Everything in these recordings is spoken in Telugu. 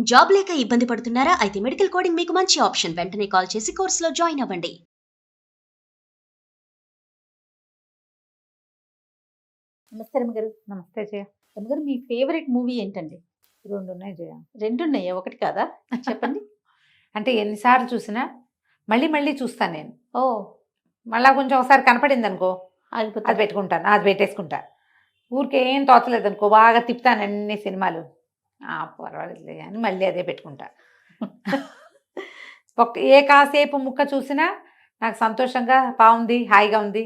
జాబ్ లేక ఇబ్బంది పడుతున్నారా? అయితే మెడికల్ కోడింగ్ మీకు మంచి ఆప్షన్. వెంటనే కాల్ చేసి కోర్సులో జాయిన్ అవ్వండి. నమస్తే రమ్మగారు. నమస్తే జయ. రమ్మగారు, మీ ఫేవరెట్ మూవీ ఏంటండి? 2 ఉన్నాయి జయ. 2 ఉన్నాయా? 1 కాదా? చెప్పండి. అంటే ఎన్నిసార్లు చూసినా మళ్ళీ మళ్ళీ చూస్తాను నేను. ఓ మళ్ళా కొంచెం ఒకసారి కనపడింది అనుకో అది ఆగిపోతా. పెట్టుకుంటాను, అది పెట్టేసుకుంటా. ఊరికే ఏం తోచలేదు అనుకో బాగా తిప్పుతాను అన్ని సినిమాలు. పర్వాలేదులే అని మళ్ళీ అదే పెట్టుకుంటా. కాసేపు ముక్క చూసినా నాకు సంతోషంగా బాగుంది, హాయిగా ఉంది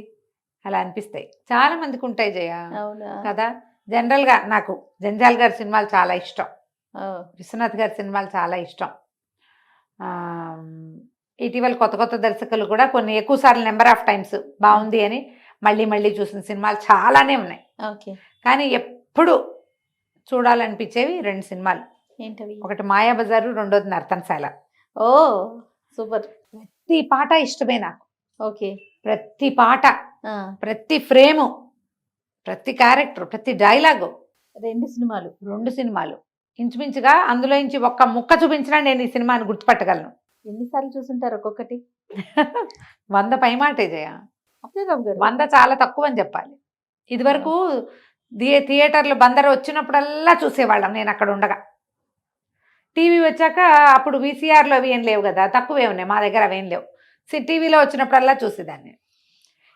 అలా అనిపిస్తాయి. చాలా మందికి ఉంటాయి జయ అవునా? కదా. జనరల్గా నాకు జంజాల్ గారి సినిమాలు చాలా ఇష్టం, ఓ విశ్వనాథ్ గారి సినిమాలు చాలా ఇష్టం. ఇటీవల కొత్త కొత్త దర్శకులు కూడా కొన్ని ఎక్కువ సార్లు నెంబర్ ఆఫ్ టైమ్స్ బాగుంది అని మళ్ళీ మళ్ళీ చూసిన సినిమాలు చాలానే ఉన్నాయి. ఓకే. కానీ ఎప్పుడు చూడాలనిపించేవి 2 సినిమాలు. ఏంటవి? ఒకటి మాయాబజారు, రెండోది నర్తనశాల. ఓ సూపర్. ప్రతి పాట ఇష్టమే నాకు. ఓకే. ప్రతి పాట, ఆ, ప్రతి ఫ్రేము, ప్రతి క్యారెక్టర్, ప్రతి డైలాగు. 2 సినిమాలు. 2 సినిమాలు ఇంచుమించుగా అందులో నుంచి ఒక్క ముక్క చూపించినా నేను ఈ సినిమాని గుర్తుపట్టగలను. ఎన్నిసార్లు చూసుంటారు ఒక్కొక్కటి? 100 పైమాటే జయ. అదే రమ్మగారు. 100 చాలా తక్కువ అని చెప్పాలి. ఇదివరకు థియేటర్లు బందరు వచ్చినప్పుడల్లా చూసేవాళ్ళం నేను అక్కడ ఉండగా. టీవీ వచ్చాక అప్పుడు వీసీఆర్లో అవి ఏం లేవు కదా, తక్కువే ఉన్నాయి మా దగ్గర, అవేం లేవు. టీవీలో వచ్చినప్పుడల్లా చూసేదాన్ని.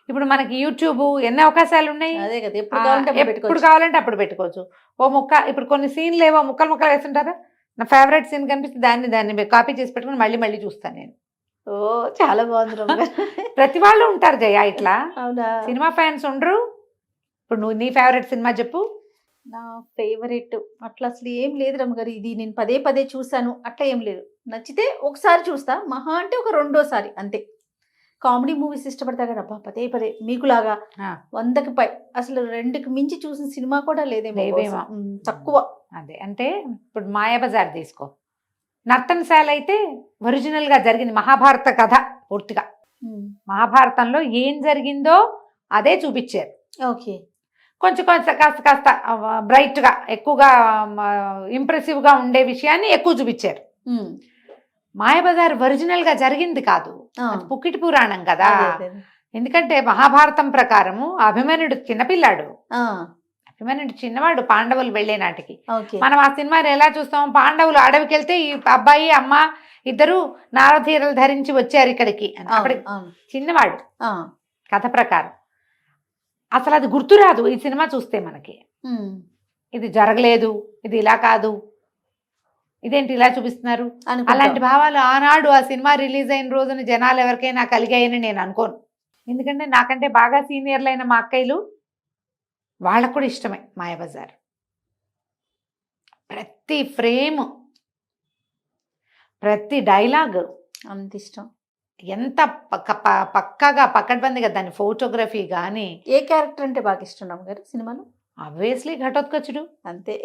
ఇప్పుడు మనకి యూట్యూబ్ ఎన్ని అవకాశాలు ఉన్నాయి. అదే కదా, ఎప్పుడు కావాలంటే అప్పుడు ఎప్పుడు పెట్టుకోవచ్చు. కావాలంటే అప్పుడు పెట్టుకోవచ్చు. ఓ ముక్క, ఇప్పుడు కొన్ని సీన్లు ఏవో ముక్కలు ముక్కలు వేస్తుంటారా, నా ఫేవరెట్ సీన్ కనిపిస్తే దాన్ని కాపీ చేసి పెట్టుకుని మళ్ళీ మళ్ళీ చూస్తాను నేను. ఓ చాలా బాగుంది రమ్మగారు. ప్రతి వాళ్ళు ఉంటారు జయ ఇట్లా. అవునా? సినిమా ఫ్యాన్స్ ఉండరు. ఇప్పుడు నువ్వు నీ ఫేవరెట్ సినిమా చెప్పు. నా ఫేవరెట్ అట్లా అసలు ఏం లేదు రమ్మగారు. ఇది నేను పదే పదే చూసాను అట్లా ఏం లేదు. నచ్చితే ఒకసారి చూస్తా, మహా అంటే ఒక రెండోసారి అంతే. కామెడీ మూవీస్ ఇష్టపడతా కదా, అబ్బా పదే పదే మీకులాగా 100కి పై అసలు 2కి మించి చూసిన సినిమా కూడా లేదేమో. లేవేమో. తక్కువ. అదే అంటే ఇప్పుడు మాయాబజార్ తీసుకో, నర్తనశాల అయితే ఒరిజినల్గా జరిగింది మహాభారత కథ పూర్తిగా. మహాభారతంలో ఏం జరిగిందో అదే చూపించారు. ఓకే. కొంచెం కొంచెం కాస్త కాస్త బ్రైట్గా, ఎక్కువగా ఇంప్రెసివ్గా ఉండే విషయాన్ని ఎక్కువ చూపించారు. మాయాబజార్ ఒరిజినల్గా జరిగింది కాదు, అది పుక్కిటి పురాణం కదా. ఎందుకంటే మహాభారతం ప్రకారము అభిమన్యుడు చిన్నపిల్లాడు, అభిమన్యుడు చిన్నవాడు పాండవులు వెళ్లే నాటికి. మనం ఆ సినిమాని ఎలా చూస్తాం, పాండవులు అడవికి వెళ్తే ఈ అబ్బాయి అమ్మ ఇద్దరు నారధీరలు ధరించి వచ్చారు ఇక్కడికి, అప్పటి చిన్నవాడు కథ ప్రకారం. అసలు అది గుర్తురాదు ఈ సినిమా చూస్తే మనకి. ఇది జరగలేదు, ఇది ఇలా కాదు, ఇదేంటి ఇలా చూపిస్తున్నారు, అలాంటి భావాలు ఆనాడు ఆ సినిమా రిలీజ్ అయిన రోజున జనాలు ఎవరికైనా కలిగాయని నేను అనుకోను. ఎందుకంటే నాకంటే బాగా సీనియర్లైన మా అక్కయ్యలు, వాళ్ళకు కూడా ఇష్టమే మాయాబజార్. ప్రతి ఫ్రేమ్, ప్రతి డైలాగ్ అంత ఇష్టం. ఎంత పక్కగా పక్కడ్బందిగా దాని ఫోటోగ్రఫీ కానీ. ఏ క్యారెక్టర్ అంటే బాగా ఇష్టం రమ్మగారు సినిమాలో? ఆబ్వియస్లీ ఘటోత్కచుడు. అంతే.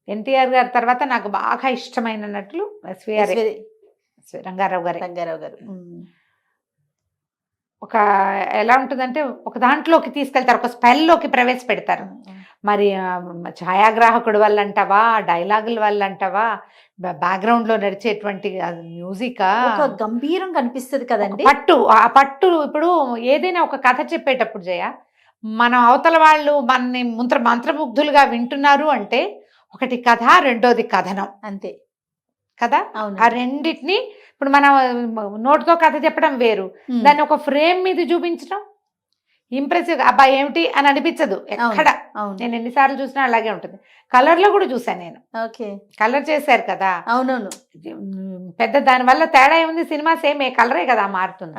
ఎన్టీఆర్ గారి తర్వాత నాకు బాగా ఇష్టమైన నటులు రంగారావు గారు. ఒక ఎలా ఉంటుందంటే ఒక దాంట్లోకి తీసుకెళ్తారు, ఒక స్పెల్లోకి ప్రవేశపెడతారు. మరి ఛాయాగ్రాహకుడు వల్ల అంటావా, డైలాగుల వల్ల అంటావా, బ్యాక్గ్రౌండ్ లో నడిచేటువంటి మ్యూజిక్ గంభీరంగా అనిపిస్తుంది కదండి. ఆ పట్టు ఇప్పుడు ఏదైనా ఒక కథ చెప్పేటప్పుడు జయ, మనం అవతల వాళ్ళు మనని మంత్రముగ్ధులుగా వింటున్నారు అంటే ఒకటి కథ, రెండోది కథనం. అంతే కదా. ఆ రెండింటిని ఇప్పుడు మనం నోటితో కథ చెప్పడం వేరు, దాన్ని ఒక ఫ్రేమ్ మీద చూపించడం ఇంప్రెసివ్. అబ్బాయి ఏమిటి అని అనిపించదు ఎక్కడ. నేను ఎన్నిసార్లు చూసినా అలాగే ఉంటుంది. కలర్ లో కూడా చూసాను నేను. కలర్ చేశారు కదా. అవునవును. పెద్ద దానివల్ల తేడా ఏముంది, సినిమా సేమ్ ఏ కలరే కదా మారుతుంది.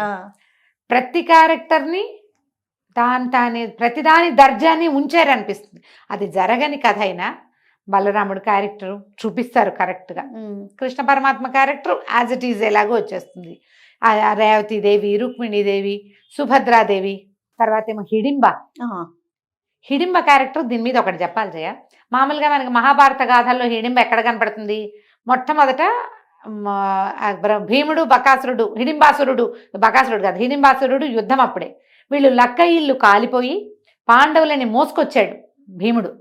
ప్రతి క్యారెక్టర్ని ప్రతిదాని దర్జాన్ని ఉంచారనిపిస్తుంది. అది జరగని కథ అయినా బలరాముడు క్యారెక్టర్ చూపిస్తారు కరెక్ట్గా, కృష్ణ పరమాత్మ క్యారెక్టర్ యాజ్ ఇట్ ఈజ్ ఎలాగో వచ్చేస్తుంది. రేవతీదేవి, రుక్మిణీదేవి, సుభద్రాదేవి, తర్వాత ఏమో హిడింబ క్యారెక్టర్. దీని మీద ఒకటి చెప్పాలి జయ. మామూలుగా మనకి మహాభారత గాథల్లో హిడింబ ఎక్కడ కనపడుతుంది? మొట్టమొదట భీముడు బకాసురుడు, బకాసురుడు కాదు హిడింబాసురుడు యుద్ధం అప్పుడే. వీళ్ళు లక్క ఇల్లు కాలిపోయి పాండవులని మోసుకొచ్చాడు భీముడు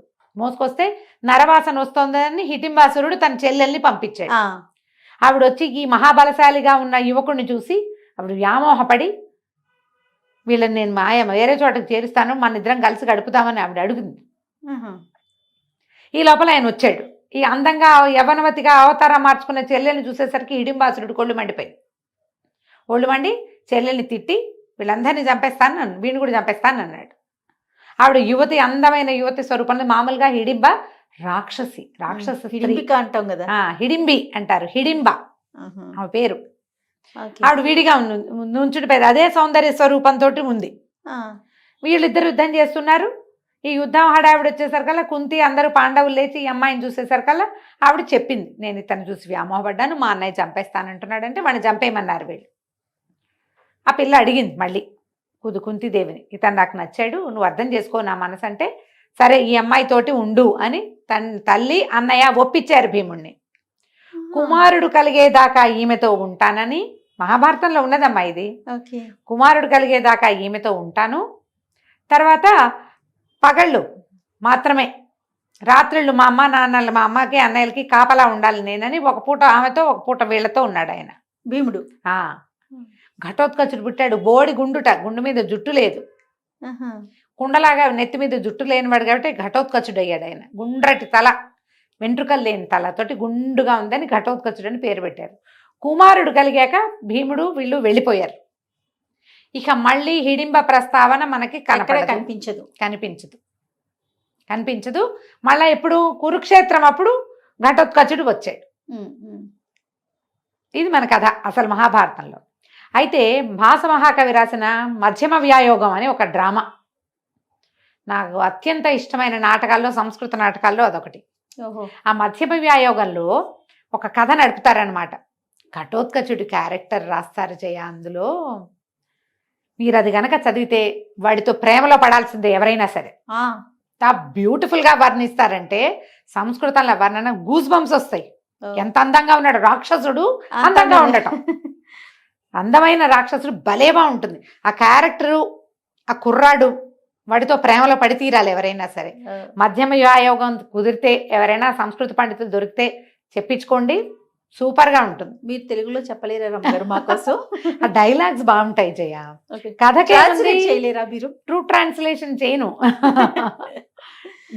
మోసుకొస్తే నరవాసన వస్తోందని హిడింబాసురుడు తన చెల్లెల్ని పంపించాడు. ఆవిడ వచ్చి ఈ మహాబలశాలిగా ఉన్న యువకుడిని చూసి ఆవిడ వ్యామోహపడి వీళ్ళని నేను వేరే చోటకి చేరుస్తాను, మన ఇద్దరం కలిసి గడుపుతామని ఆవిడ అడుగుంది. ఈ లోపల ఆయన వచ్చాడు. ఈ అందంగా యవనవతిగా అవతారం మార్చుకున్న చెల్లెల్ని చూసేసరికి హిడింబాసురుడు కొళ్ళు మండిపోయింది. ఒళ్ళు మండి చెల్లెల్ని తిట్టి వీళ్ళందరినీ చంపేస్తాను, వీడిని కూడా చంపేస్తాను అన్నాడు. ఆవిడ యువతి, అందమైన యువతి స్వరూపంలో, మామూలుగా హిడింబ రాక్షసి హిడింబిక అంటాం కదా, హిడింబి అంటారు, హిడింబ ఆమె పేరు. ఆవిడ వీడిగా నుంచుడి పేరు, అదే సౌందర్య స్వరూపంతో ఉంది. వీళ్ళిద్దరు యుద్ధం చేస్తున్నారు. ఈ యుద్ధం హడావిడ వచ్చేసరికల్లా కుంతి అందరూ పాండవులు లేచి ఈ అమ్మాయిని చూసేసరికల్లా ఆవిడ చెప్పింది, నేను ఇతను చూసి వ్యామోహపడ్డాను, మా అన్నయ్య చంపేస్తానంటున్నాడంటే వాడిని చంపేయమన్నారు వీళ్ళు. ఆ పిల్ల అడిగింది మళ్ళీ కుంతిదేవిని, ఇతను నాకు నచ్చాడు, నువ్వు అర్థం చేసుకో నా మనసు అంటే, సరే ఈ అమ్మాయితోటి ఉండు అని తల్లి అన్నయ్య ఒప్పించారు భీముణ్ణి. కుమారుడు కలిగేదాకా ఈమెతో ఉంటానని, మహాభారతంలో ఉన్నదమ్మా ఇది. కుమారుడు కలిగేదాకా ఈమెతో ఉంటాను, తర్వాత పగళ్ళు మాత్రమే, రాత్రిళ్ళు మా అమ్మ నాన్నలు, మా అమ్మకి అన్నయ్యలకి కాపలా ఉండాలి నేనని, ఒక పూట ఆమెతో ఒక పూట వీళ్ళతో ఉన్నాడు ఆయన భీముడు. ఘటోత్కచుడు పుట్టాడు. బోడి గుండు మీద జుట్టు లేదు, కుండలాగా నెత్తి మీద జుట్టు లేనివాడు కాబట్టి ఘటోత్కచుడు అయ్యాడు ఆయన. గుండ్రటి తల, వెంట్రుకలు లేని తలతోటి గుండుగా ఉందని ఘటోత్కచుడు అని పేరు పెట్టారు. కుమారుడు కలిగాక భీముడు వీళ్ళు వెళ్ళిపోయారు. ఇక మళ్ళీ హిడింబ ప్రస్తావన మనకి కనిపించదు. మళ్ళా ఎప్పుడు కురుక్షేత్రం అప్పుడు ఘటోత్కచుడు వచ్చాడు. ఇది మన కథ అసలు మహాభారతంలో. అయితే భాస మహాకవి రాసిన మధ్యమ వ్యాయోగం అని ఒక డ్రామా, నాకు అత్యంత ఇష్టమైన నాటకాల్లో, సంస్కృత నాటకాల్లో అదొకటి. ఆ మధ్యమ వ్యాయోగంలో ఒక కథ నడుపుతారనమాట. ఘటోత్కచుడి క్యారెక్టర్ రాస్తారు జయ. అందులో మీరు అది గనక చదివితే వాడితో ప్రేమలో పడాల్సిందే ఎవరైనా సరే. బ్యూటిఫుల్గా వర్ణిస్తారంటే, సంస్కృతంలో వర్ణన గూస్ బంప్స్ వస్తాయి. ఎంత అందంగా ఉన్నాడు రాక్షసుడు, అందంగా ఉండటం, అందమైన రాక్షసుడు భలేగా ఉంటుంది. ఆ క్యారెక్టరు, ఆ కుర్రాడు వాడితో ప్రేమలో పడి తీరాలి ఎవరైనా సరే. మధ్యమ వ్యాయోగం కుదిరితే, ఎవరైనా సంస్కృత పండితులు దొరికితే చెప్పించుకోండి, సూపర్గా ఉంటుంది. మీరు తెలుగులో చెప్పలేరా మా కోసం? ఆ డైలాగ్స్ బాగుంటాయి జయ. కథకి చేయలేరా మీరు? ట్రూ ట్రాన్స్లేషన్ చేయను,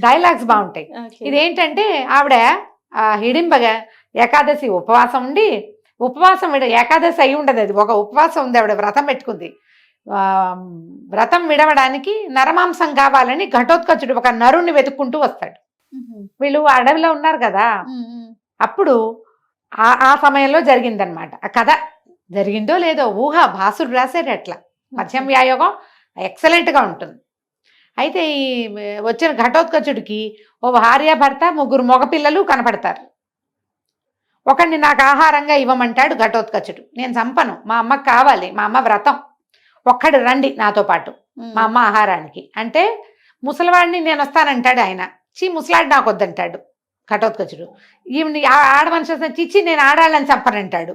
డైలాగ్స్ బాగుంటాయి. ఇదేంటంటే ఆవిడ హిడింబగా ఏకాదశి ఉపవాసం ఉండి, ఏకాదశి అయి ఉండదు, అది ఒక ఉపవాసం ఉంది, ఆవిడ వ్రతం పెట్టుకుంది. వ్రతం విడవడానికి నరమాంసం కావాలని ఘటోత్కచుడు ఒక నరుణ్ణి వెతుక్కుంటూ వస్తాడు. వీళ్ళు అడవిలో ఉన్నారు కదా, అప్పుడు ఆ సమయంలో జరిగిందనమాట ఆ కథ. జరిగిందో లేదో ఊహ, భాసుడు రాశాడు అట్లా. మధ్యం వ్యాయోగం ఎక్సలెంట్గా ఉంటుంది. అయితే ఈ వచ్చిన ఘటోత్కచుడికి ఓ భార్యాభర్త, 3 మగపిల్లలు కనపడతారు. ఒకడిని నాకు ఆహారంగా ఇవ్వమంటాడు ఘటోత్కచుడు. నేను చంపను, మా అమ్మకి కావాలి, మా అమ్మ వ్రతం, ఒక్కడు రండి నాతో పాటు మా అమ్మ ఆహారానికి అంటే, ముసలివాడిని నేను వస్తానంటాడు ఆయన. ముసలాడి నాకు వద్దంటాడు ఘటోత్కచుడు. ఈమెని ఆడ మనిషి వస్తే చిచ్చి నేను ఆడాలని చంపనంటాడు.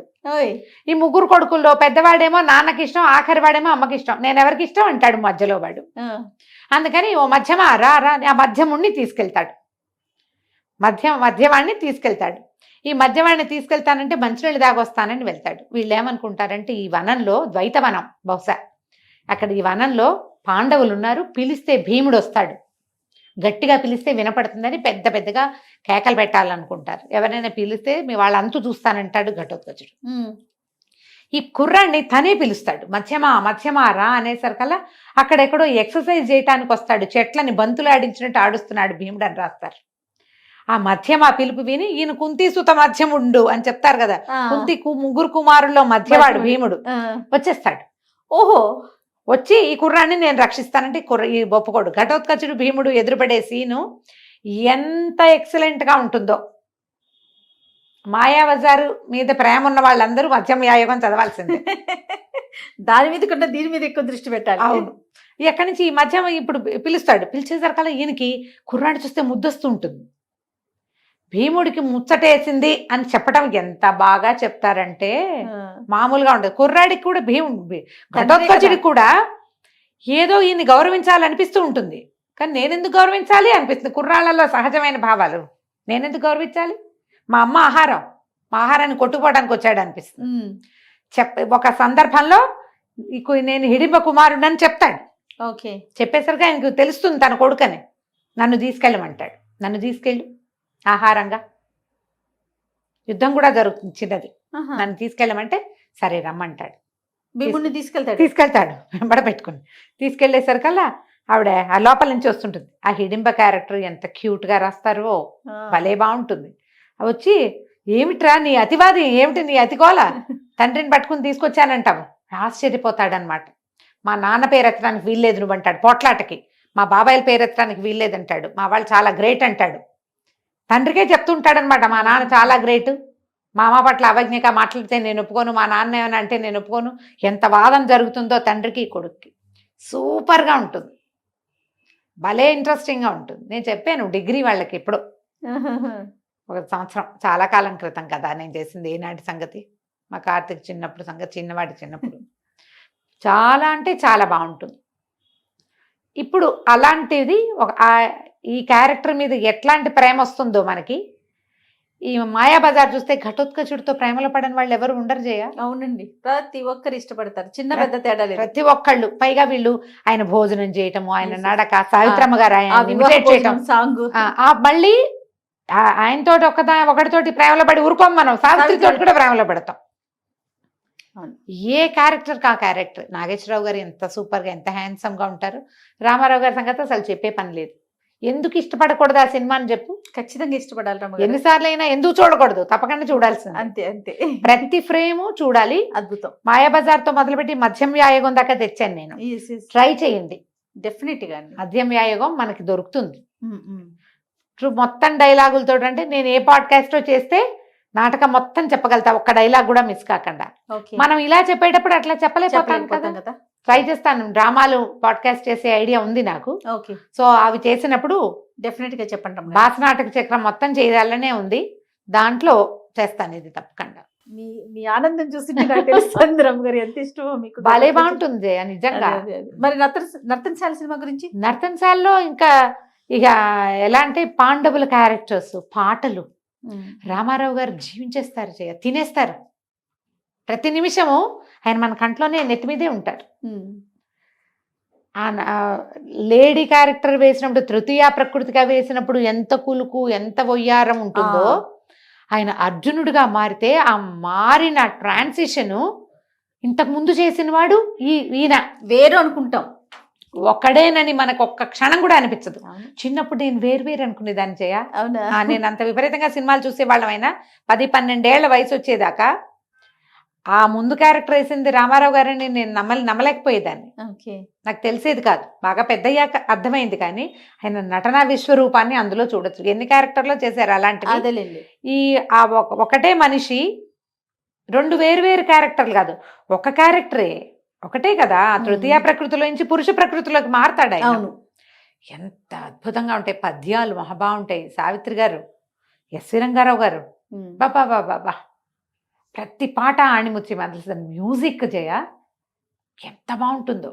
ఈ 3 కొడుకుల్లో పెద్దవాడేమో నాన్నకి ఇష్టం, ఆఖరి వాడేమో అమ్మకి ఇష్టం, నేను ఎవరికి ఇష్టం అంటాడు మధ్యలో వాడు. అందుకని ఓ మధ్యమా రా ఆ మధ్యముణ్ణి తీసుకెళ్తాడు, మధ్యవాడిని తీసుకెళ్తాడు. ఈ మధ్యవాడిని తీసుకెళ్తానంటే మంచినీళ్ళు దాగొస్తానని వెళ్తాడు. వీళ్ళు ఏమనుకుంటారంటే, ఈ వనంలో ద్వైతవనం బహుశా, అక్కడ ఈ వనంలో పాండవులు ఉన్నారు, పిలిస్తే భీముడు వస్తాడు, గట్టిగా పిలిస్తే వినపడుతుందని పెద్దగా కేకలు పెట్టాలనుకుంటారు. ఎవరైనా పిలిస్తే మీ వాళ్ళ అంతు చూస్తానంటాడు ఘటోత్కచుడు. ఈ కుర్రాన్ని తనే పిలుస్తాడు, మధ్యమా రా అనేసరికల్లా అక్కడెక్కడో ఎక్సర్సైజ్ చేయటానికి వస్తాడు, చెట్లని బంతులు ఆడించినట్టు ఆడుస్తున్నాడు భీముడు అని రాస్తారు. ఆ మధ్యమా పిలుపు విని, ఈయన కుంతీసుత మధ్యముండు అని చెప్తారు కదా, కుంతి 3 కుమారుల్లో మధ్యవాడు భీముడు వచ్చేస్తాడు. ఓహో, వచ్చి ఈ కుర్రాన్ని నేను రక్షిస్తానంటే ఈ ఒప్పుకోడు. ఘటోత్కచుడు భీముడు ఎదురుపడే సీను ఎంత ఎక్సలెంట్గా ఉంటుందో. మాయాబజారు మీద ప్రేమ ఉన్న వాళ్ళందరూ మధ్యం వ్యాయోగం చదవాల్సిందే. దాని మీద కన్నా దీని మీద ఎక్కువ దృష్టి పెట్టాలి. అవును. ఎక్కడి నుంచి ఈ మధ్యం ఇప్పుడు పిలుస్తాడు, పిలిచేసరికల్లా ఈయనకి కుర్రాడు చూస్తే ముద్దొస్తూ ఉంటుంది. భీముడికి ముచ్చటేసింది అని చెప్పడం ఎంత బాగా చెప్తారంటే మామూలుగా ఉండదు. కుర్రాడికి కూడా ఘటోత్కచుడికి కూడా ఏదో ఈయన్ని గౌరవించాలనిపిస్తూ ఉంటుంది. కానీ నేనెందుకు గౌరవించాలి అనిపిస్తుంది. కుర్రాళ్ళలో సహజమైన భావాలు నేనెందుకు గౌరవించాలి? మా అమ్మ ఆహారం, మా ఆహారాన్ని కొట్టుకోవడానికి వచ్చాడు అనిపిస్తుంది. ఒక సందర్భంలో నేను హిడింబ కుమారుడని చెప్తాడు. ఓకే, చెప్పేసరికి ఆయనకు తెలుస్తుంది తన కొడుకని. నన్ను తీసుకెళ్ళమంటాడు. నన్ను తీసుకెళ్ళు ఆహారంగా. యుద్ధం కూడా జరుగుతుంది చిన్నది. నన్ను తీసుకెళ్ళమంటే సరే రమ్మంటాడు. భీముడిని తీసుకెళ్తాడు వెంబడ పెట్టుకుని. తీసుకెళ్లేసరికల్లా ఆవిడ ఆ లోపల నుంచి వస్తుంటుంది. ఆ హిడింబ క్యారెక్టర్ ఎంత క్యూట్ గా రాస్తారో, భలే బాగుంటుంది. వచ్చి ఏమిట్రా నీ అతివాది, ఏమిటి నీ అతికోల, తండ్రిని పట్టుకుని తీసుకొచ్చానంటావు. ఆశ్చర్యపోతాడనమాట. మా నాన్న పేరెత్తడానికి వీల్లేదు నువ్వు అంటాడు పోట్లాటకి. మా బాబాయిల పేరెత్తడానికి వీల్లేదంటాడు. మా వాళ్ళు చాలా గ్రేట్ అంటాడు. తండ్రికే చెప్తుంటాడనమాట మా నాన్న చాలా గ్రేట్, మా అమ్మ పట్ల అవజ్ఞగా మాట్లాడితే నేను ఒప్పుకోను, మా నాన్న ఏమైనా అంటే నేను ఒప్పుకోను. ఎంత వాదం జరుగుతుందో తండ్రికి కొడుక్కి. సూపర్గా ఉంటుంది, భలే ఇంట్రెస్టింగ్గా ఉంటుంది. నేను చెప్పాను డిగ్రీ వాళ్ళకి ఎప్పుడో, ఒక సంవత్సరం, చాలా కాలం క్రితం కదా నేను చేసింది. ఏనాటి సంగతి, మా కార్తీక్ చిన్నప్పుడు సంగతి, చిన్నవాడి చిన్నప్పుడు. చాలా అంటే చాలా బాగుంటుంది. ఇప్పుడు అలాంటిది ఈ క్యారెక్టర్ మీద ఎట్లాంటి ప్రేమ వస్తుందో మనకి. ఈ మాయాబజార్ చూస్తే ఘటోత్కచుడితో ప్రేమలో పడని వాళ్ళు ఎవరు ఉండరు జయ. అవునండి, ప్రతి ఒక్కరు ఇష్టపడతారు, చిన్న పెద్ద తేడా లేదు. ప్రతి ఒక్కళ్ళు. పైగా వీళ్ళు ఆయన భోజనం చేయటము, ఆయన నడక, సావిత్రమ్మ గారు ఆయన ఇమిటేట్ చేయటం, సాంగ్, మళ్ళీ ఆయనతో ఒకటితోటి ప్రేమలో పడి ఊరుకోం మనం, సావిత్రితో కూడా ప్రేమలో పడతాం. ఏ క్యారెక్టర్ కా క్యారెక్టర్. నాగేశ్వరరావు గారు ఎంత సూపర్గా, ఎంత హ్యాండ్సమ్గా ఉంటారు. రామారావు గారి సంగతి అసలు చెప్పే పని లేదు. ఎందుకు ఇష్టపడకూడదు ఆ సినిమాని చెప్పు? ఖచ్చితంగా ఇష్టపడాలి. ఎన్నిసార్లు అయినా ఎందుకు చూడకూడదు, తప్పకుండా చూడాల్సింది. అంతే అంతే, ప్రతి ఫ్రేము చూడాలి. అద్భుతం. మాయాబజార్ తో మొదలుపెట్టి మధ్యం వ్యాయోగం దాకా తెచ్చాను నేను. ట్రై చేయండి డెఫినెట్ గా. మధ్యం వ్యాయోగం మనకి దొరుకుతుంది. మొత్తం డైలాగులతో. అంటే నేను ఏ పాడ్కాస్టో చేస్తే నాటకం మొత్తం చెప్పగలుగుతా, ఒక్క డైలాగ్ కూడా మిస్ కాకుండా. మనం ఇలా చెప్పేటప్పుడు అట్లా చెప్పలేకపోతాం కదా. ట్రై చేస్తాను. డ్రామాలు పాడ్కాస్ట్ చేసే ఐడియా ఉంది నాకు. సో అవి చేసినప్పుడు డెఫినెట్ గా చెప్పండి. భాసనాటక చక్రం మొత్తం చేయాలనే ఉంది, దాంట్లో చేస్తాను ఇది తప్పకుండా. మీ ఆనందం చూసి తెలుస్తుంది గారు ఎంత ఇష్టమో మీకు. భలే బాగుంటుంది నిజంగా. మరి నర్తనశాల సినిమా గురించి? నర్తనశాలలో ఇంకా ఇక ఎలా అంటే పాండవుల క్యారెక్టర్స్, పాటలు, రామారావు గారు జీవించేస్తారు జయ, తినేస్తారు. ప్రతి నిమిషము ఆయన మన కంట్లోనే, నెత్తి మీదే ఉంటారు. లేడీ క్యారెక్టర్ వేసినప్పుడు, తృతీయ ప్రకృతిగా వేసినప్పుడు ఎంత కులుకు, ఎంత వయ్యారం ఉంటుందో, ఆయన అర్జునుడిగా మారితే ఆ మారిన ట్రాన్సిషను ఇంతకు ముందు చేసిన వాడు ఈయన వేరు అనుకుంటాం. ఒక్కడేనని మనకు ఒక్క క్షణం కూడా అనిపించదు. చిన్నప్పుడు నేను వేరు అనుకునేదాన్ని జయ. నేను అంత విపరీతంగా సినిమాలు చూసేవాళ్ళం. అయినా 10-12 ఏళ్ల వయసు వచ్చేదాకా ఆ ముందు క్యారెక్టర్ వేసింది రామారావు గారని నేను నమ్మలేకపోయేదాన్ని. నాకు తెలిసేది కాదు. బాగా పెద్దయ్యాక అర్థమైంది. కానీ ఆయన నటనా విశ్వరూపాన్ని అందులో చూడొచ్చు. ఎన్ని క్యారెక్టర్లో చేశారు అలాంటివి. ఒకటే మనిషి 2 వేరు క్యారెక్టర్లు కాదు, ఒక క్యారెక్టరే, ఒకటే కదా. తృతీయ ప్రకృతిలో నుంచి పురుష ప్రకృతిలోకి మారతాడు ఆయన. ఎంత అద్భుతంగా ఉంటాయి పద్యాలు, మహాబాగుంటాయి. సావిత్రి గారు, ఎస్వి రంగారావు గారు, బాబా ప్రతి పాట ఆణిముత్తి మొదలు. మ్యూజిక్ జయ ఎంత బాగుంటుందో.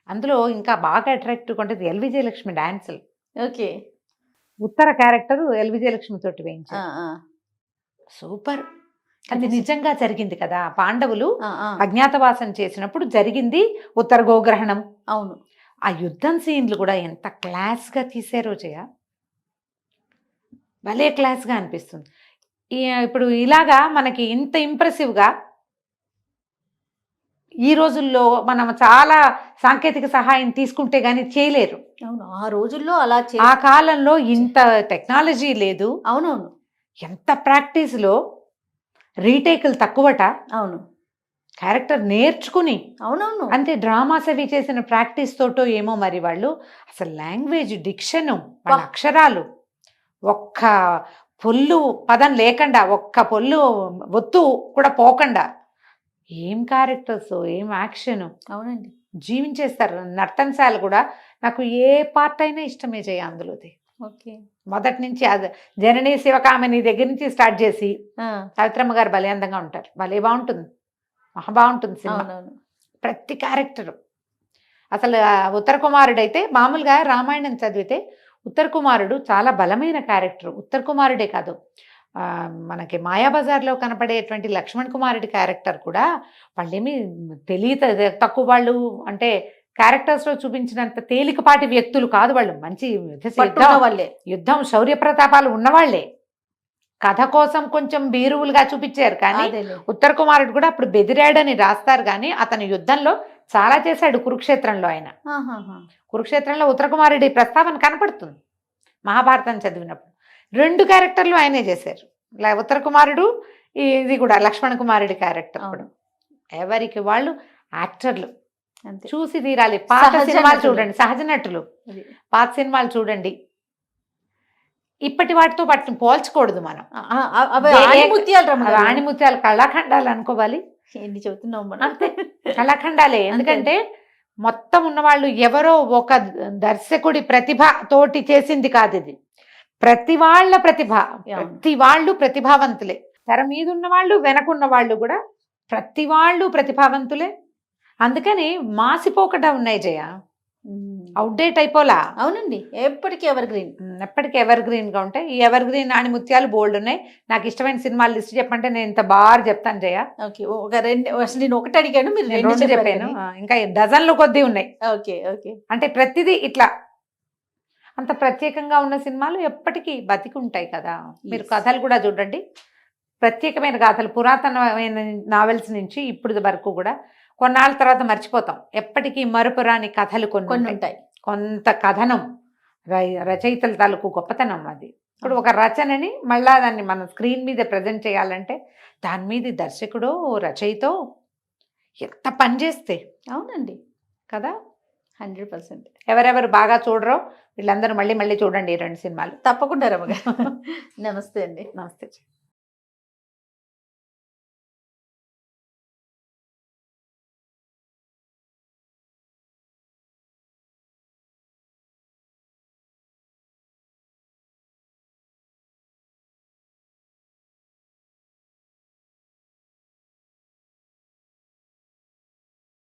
అందులో ఇంకా బాగా అట్రాక్టివ్గా ఉంటుంది ఎల్ విజయలక్ష్మి డాన్సులు. ఓకే, ఉత్తర క్యారెక్టర్ ఎల్ విజయలక్ష్మి తోటి వేయించారు. సూపర్. అది నిజంగా జరిగింది కదా. పాండవులు అజ్ఞాతవాసం చేసినప్పుడు జరిగింది ఉత్తర గోగ్రహణం. అవును. ఆ యుద్ధం సీన్లు కూడా ఎంత క్లాస్ గా తీసారో జయ, భలే క్లాస్ గా అనిపిస్తుంది. ఇప్పుడు ఇలాగా మనకి ఇంత ఇంప్రెసివ్ గా ఈ రోజుల్లో మనం చాలా సాంకేతిక సహాయం తీసుకుంటే గానీ చేయలేరు. అవును, ఆ రోజుల్లో అలా ఆ కాలంలో ఇంత టెక్నాలజీ లేదు. అవునవును. ఎంత ప్రాక్టీస్ లో రీటేకులు తక్కువట. అవును, క్యారెక్టర్ నేర్చుకుని. అవునవును. అంటే డ్రామాస్ అవి చేసిన ప్రాక్టీస్ తోటో ఏమో మరి వాళ్ళు అసలు లాంగ్వేజ్, డిక్షను, వాళ్ళ అక్షరాలు, ఒక్క పొల్లు పదం లేకుండా, ఒక్క పొల్లు ఒత్తు కూడా పోకుండా, ఏం క్యారెక్టర్స్, ఏం యాక్షన్. అవునండి, జీవించేస్తారు. నర్తనశాల కూడా నాకు ఏ పార్ట్ అయినా ఇష్టమే చేయ అందులోది. ఓకే, మొదటి నుంచి అది జననీ శివకామిని దగ్గర నుంచి స్టార్ట్ చేసి సావిత్రమ్మ గారు భలే అందంగా ఉంటారు. భలే బాగుంటుంది, మహా బాగుంటుంది సినిమా. ప్రతి క్యారెక్టరు అసలు ఉత్తర కుమారుడు అయితే మామూలుగా రామాయణం చదివితే ఉత్తర కుమారుడు చాలా బలమైన క్యారెక్టర్. ఉత్తర కుమారుడే కాదు, మనకి మాయాబజార్లో కనపడేటువంటి లక్ష్మణ్ కుమారుడి క్యారెక్టర్ కూడా వాళ్ళేమి తక్కువ వాళ్ళు, అంటే క్యారెక్టర్స్ లో చూపించినంత తేలికపాటి వ్యక్తులు కాదు వాళ్ళు. మంచి వాళ్ళే, యుద్ధం శౌర్య ప్రతాపాలు ఉన్నవాళ్లే. కథ కోసం కొంచెం బీరువులుగా చూపించారు, కానీ ఉత్తర కుమారుడు కూడా అప్పుడు బెదిరాడని రాస్తారు, కానీ అతను యుద్ధంలో చాలా చేశాడు. కురుక్షేత్రంలో ఆయన, కురుక్షేత్రంలో ఉత్తర కుమారుడి ప్రస్తావన కనపడుతుంది మహాభారతం చదివినప్పుడు. 2 క్యారెక్టర్లు ఆయనే చేశారు, ఉత్తర కుమారుడు, ఇది కూడా లక్ష్మణ కుమారుడి క్యారెక్టర్ కూడా. ఎవరికి వాళ్ళు యాక్టర్లు చూసి తీరాలి. పాత సినిమాలు చూడండి, సహజ నటులు పాత సినిమాలు చూడండి, ఇప్పటి వాటితో వాటిని పోల్చకూడదు మనం. ఆణిముత్యాలు కళాఖండాలు అనుకోవాలి. ఎన్ని చెబుతున్నాం మనం, అంతే కళాఖండాలే. ఎందుకంటే మొత్తం ఉన్నవాళ్ళు ఎవరో ఒక దర్శకుడి ప్రతిభ తోటి చేసింది కాదు ఇది. ప్రతి వాళ్ళ ప్రతిభ, ప్రతి వాళ్ళు ప్రతిభావంతులే. తెర మీద ఉన్న వాళ్ళు, వెనకున్న వాళ్ళు కూడా ప్రతి వాళ్ళు ప్రతిభావంతులే. అందుకని మాసిపోకుండా ఉన్నాయి జయ, అవుట్డేట్ అయిపోలా. అవునండి, ఎప్పటికీ ఎవర్ గ్రీన్, ఎప్పటికీ ఎవర్ గ్రీన్ గా ఉంటాయి. ఈ ఎవర్ గ్రీన్ ఆణిముత్యాలు బోల్డ్ ఉన్నాయి. నాకు ఇష్టమైన సినిమాలు లిస్ట్ చెప్పంటే నేను ఇంత బాగా చెప్తాను జయ. నేను ఒకటి అడిగాను, మీరు 2 చెప్పాను, ఇంకా డజన్లు కొద్దీ ఉన్నాయి. ఓకే ఓకే, అంటే ప్రతిదీ ఇట్లా అంత ప్రత్యేకంగా ఉన్న సినిమాలు ఎప్పటికీ బతికి ఉంటాయి కదా. మీరు కథలు కూడా చూడండి, ప్రత్యేకమైన గాథలు, పురాతనమైన నావెల్స్ నుంచి ఇప్పుడు వరకు కూడా కొన్నాళ్ళ తర్వాత మర్చిపోతాం. ఎప్పటికీ మరుపురాని కథలు కొన్ని ఉంటాయి. కొంత కథనం రచయితల తాలూకు గొప్పతనం అది. ఇప్పుడు ఒక రచనని మళ్ళా దాన్ని మనం స్క్రీన్ మీద ప్రజెంట్ చేయాలంటే దాని మీద దర్శకుడో రచయితో ఎంత పని చేస్తే. అవునండి కదా, 100%. ఎవరెవరు బాగా చూడరో వీళ్ళందరూ మళ్ళీ మళ్ళీ చూడండి ఈ 2 సినిమాలు తప్పకుండా. రమగా నమస్తే అండి. నమస్తే.